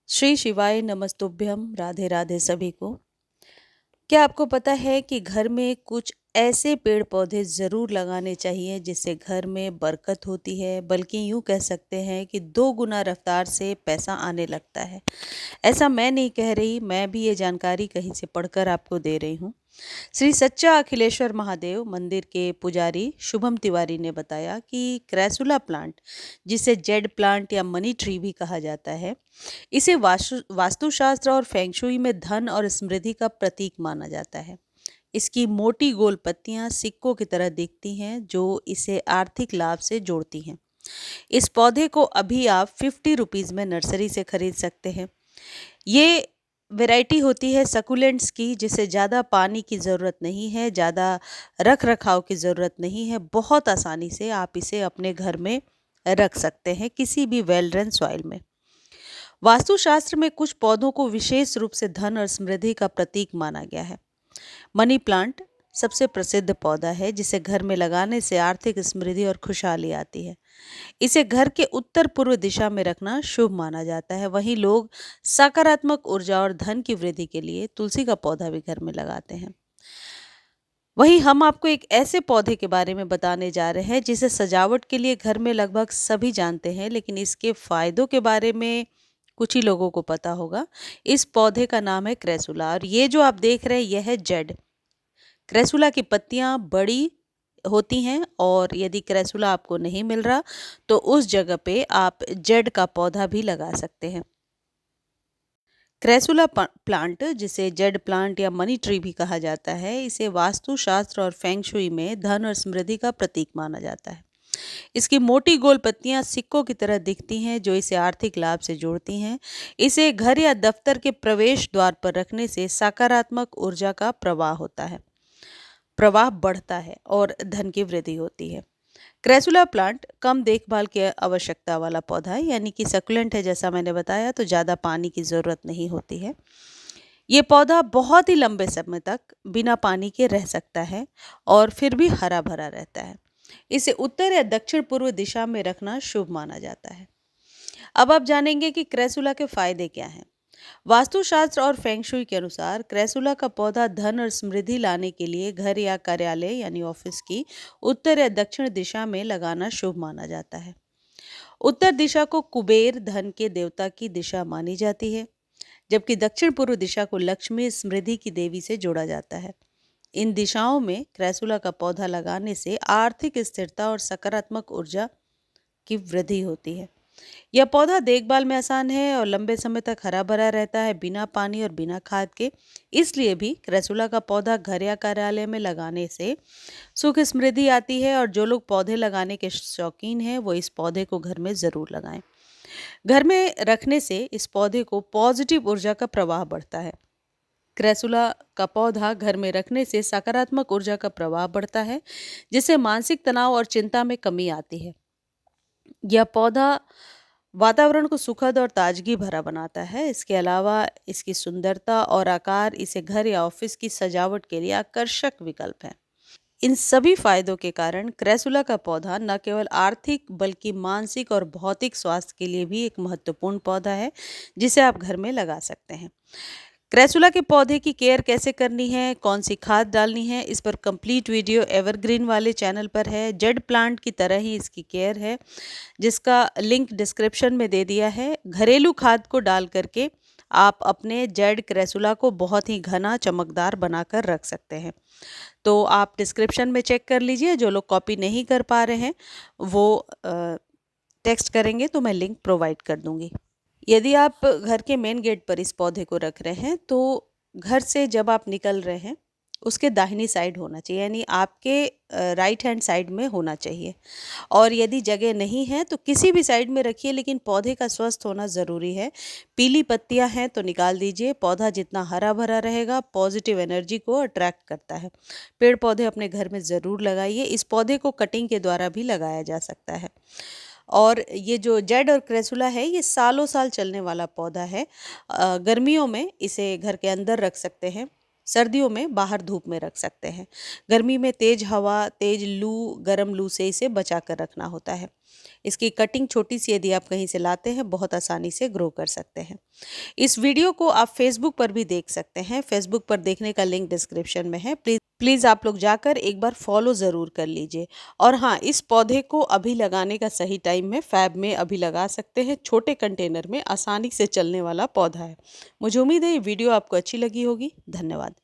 श्री शिवाय नमस्तुभ्यम। राधे राधे सभी को। क्या आपको पता है कि घर में कुछ ऐसे पेड़ पौधे ज़रूर लगाने चाहिए जिससे घर में बरकत होती है, बल्कि यूँ कह सकते हैं कि दो गुना रफ्तार से पैसा आने लगता है। ऐसा मैं नहीं कह रही, मैं भी ये जानकारी कहीं से पढ़कर आपको दे रही हूँ। श्री सच्चा अखिलेश्वर महादेव मंदिर के पुजारी शुभम तिवारी ने बताया कि क्रैसुला प्लांट, जिसे जेड प्लांट या मनी ट्री भी कहा जाता है, इसे वास्तुशास्त्र और फेंगशुई में धन और समृद्धि का प्रतीक माना जाता है। इसकी मोटी गोल पत्तियां सिक्कों की तरह दिखती हैं, जो इसे आर्थिक लाभ से जोड़ती हैं। इस पौधे को अभी आप 50 रुपीज़ में नर्सरी से खरीद सकते हैं। ये वैरायटी होती है सकुलेंट्स की, जिसे ज़्यादा पानी की ज़रूरत नहीं है, ज़्यादा रख रखाव की ज़रूरत नहीं है। बहुत आसानी से आप इसे अपने घर में रख सकते हैं, किसी भी वेल ड्रेन सॉइल में। वास्तुशास्त्र में कुछ पौधों को विशेष रूप से धन और समृद्धि का प्रतीक माना गया है। मनी प्लांट सबसे प्रसिद्ध पौधा है, जिसे घर में लगाने से आर्थिक समृद्धि और खुशहाली आती है। इसे घर के उत्तर पूर्व दिशा में रखना शुभ माना जाता है। वहीं लोग सकारात्मक ऊर्जा और धन की वृद्धि के लिए तुलसी का पौधा भी घर में लगाते हैं। वहीं हम आपको एक ऐसे पौधे के बारे में बताने जा रहे हैं जिसे सजावट के लिए घर में लगभग सभी जानते हैं, लेकिन इसके फायदों के बारे में कुछ ही लोगों को पता होगा। इस पौधे का नाम है क्रेसुला, और ये जो आप देख रहे हैं यह है जेड। क्रेसुला की पत्तियां बड़ी होती हैं, और यदि क्रेसुला आपको नहीं मिल रहा तो उस जगह पे आप जेड का पौधा भी लगा सकते हैं। क्रेसुला प्लांट, जिसे जेड प्लांट या मनी ट्री भी कहा जाता है, इसे वास्तुशास्त्र और फेंगशुई में धन और समृद्धि का प्रतीक माना जाता है। इसकी मोटी गोल पत्तियां सिक्कों की तरह दिखती हैं, जो इसे आर्थिक लाभ से जोड़ती हैं। इसे घर या दफ्तर के प्रवेश द्वार पर रखने से सकारात्मक ऊर्जा का प्रवाह बढ़ता है और धन की वृद्धि होती है। क्रेसुला प्लांट कम देखभाल की आवश्यकता वाला पौधा है, यानी कि सकुलेंट है। जैसा मैंने बताया, तो ज़्यादा पानी की ज़रूरत नहीं होती है। ये पौधा बहुत ही लंबे समय तक बिना पानी के रह सकता है और फिर भी हरा भरा रहता है। इसे उत्तर या दक्षिण पूर्व दिशा में रखना शुभ माना जाता है। अब आप जानेंगे कि क्रेसुला के फायदे क्या हैं। वास्तुशास्त्र और फेंगशुई के अनुसार क्रेसुला का पौधा धन और समृद्धि लाने के लिए घर या कार्यालय यानी ऑफिस की उत्तर या दक्षिण दिशा में लगाना शुभ माना जाता है। उत्तर दिशा को कुबेर, धन के देवता की दिशा मानी जाती है, जबकि दक्षिण पूर्व दिशा को लक्ष्मी, समृद्धि की देवी से जोड़ा जाता है। इन दिशाओं में क्रेसुला का पौधा लगाने से आर्थिक स्थिरता और सकारात्मक ऊर्जा की वृद्धि होती है। यह पौधा देखभाल में आसान है और लंबे समय तक हरा भरा रहता है, बिना पानी और बिना खाद के। इसलिए भी क्रेसुला का पौधा घर या कार्यालय में लगाने से सुख समृद्धि आती है, और जो लोग पौधे लगाने के शौकीन हैं वो इस पौधे को घर में ज़रूर लगाएं। घर में रखने से इस पौधे को पॉजिटिव ऊर्जा का प्रवाह बढ़ता है। क्रेसुला का पौधा घर में रखने से सकारात्मक ऊर्जा का प्रवाह बढ़ता है, जिससे मानसिक तनाव और चिंता में कमी आती है। यह पौधा वातावरण को सुखद और ताजगी भरा बनाता है। इसके अलावा इसकी सुंदरता और आकार इसे घर या ऑफिस की सजावट के लिए आकर्षक विकल्प है। इन सभी फायदों के कारण क्रेसुला का पौधा न केवल आर्थिक बल्कि मानसिक और भौतिक स्वास्थ्य के लिए भी एक महत्वपूर्ण पौधा है, जिसे आप घर में लगा सकते हैं। क्रेसुला के पौधे की केयर कैसे करनी है, कौन सी खाद डालनी है, इस पर कंप्लीट वीडियो एवरग्रीन वाले चैनल पर है। जेड प्लांट की तरह ही इसकी केयर है, जिसका लिंक डिस्क्रिप्शन में दे दिया है। घरेलू खाद को डाल करके आप अपने जेड क्रेसुला को बहुत ही घना चमकदार बनाकर रख सकते हैं। तो आप डिस्क्रिप्शन में चेक कर लीजिए। जो लोग कॉपी नहीं कर पा रहे हैं वो टेक्स्ट करेंगे तो मैं लिंक प्रोवाइड कर दूंगी। यदि आप घर के मेन गेट पर इस पौधे को रख रहे हैं तो घर से जब आप निकल रहे हैं उसके दाहिनी साइड होना चाहिए, यानी आपके राइट हैंड साइड में होना चाहिए। और यदि जगह नहीं है तो किसी भी साइड में रखिए, लेकिन पौधे का स्वस्थ होना ज़रूरी है। पीली पत्तियां हैं तो निकाल दीजिए। पौधा जितना हरा भरा रहेगा पॉजिटिव एनर्जी को अट्रैक्ट करता है। पेड़ पौधे अपने घर में ज़रूर लगाइए। इस पौधे को कटिंग के द्वारा भी लगाया जा सकता है। और ये जो जेड और क्रेसुला है ये सालों साल चलने वाला पौधा है। गर्मियों में इसे घर के अंदर रख सकते हैं, सर्दियों में बाहर धूप में रख सकते हैं। गर्मी में तेज हवा, तेज लू, गर्म लू से इसे बचा कर रखना होता है। इसकी कटिंग छोटी सी यदि आप कहीं से लाते हैं बहुत आसानी से ग्रो कर सकते हैं। इस वीडियो को आप फेसबुक पर भी देख सकते हैं। फेसबुक पर देखने का लिंक डिस्क्रिप्शन में है। प्लीज़ प्लीज़ आप लोग जाकर एक बार फॉलो ज़रूर कर लीजिए। और हाँ, इस पौधे को अभी लगाने का सही टाइम है। फैब में अभी लगा सकते हैं। छोटे कंटेनर में आसानी से चलने वाला पौधा है। मुझे उम्मीद है ये वीडियो आपको अच्छी लगी होगी। धन्यवाद।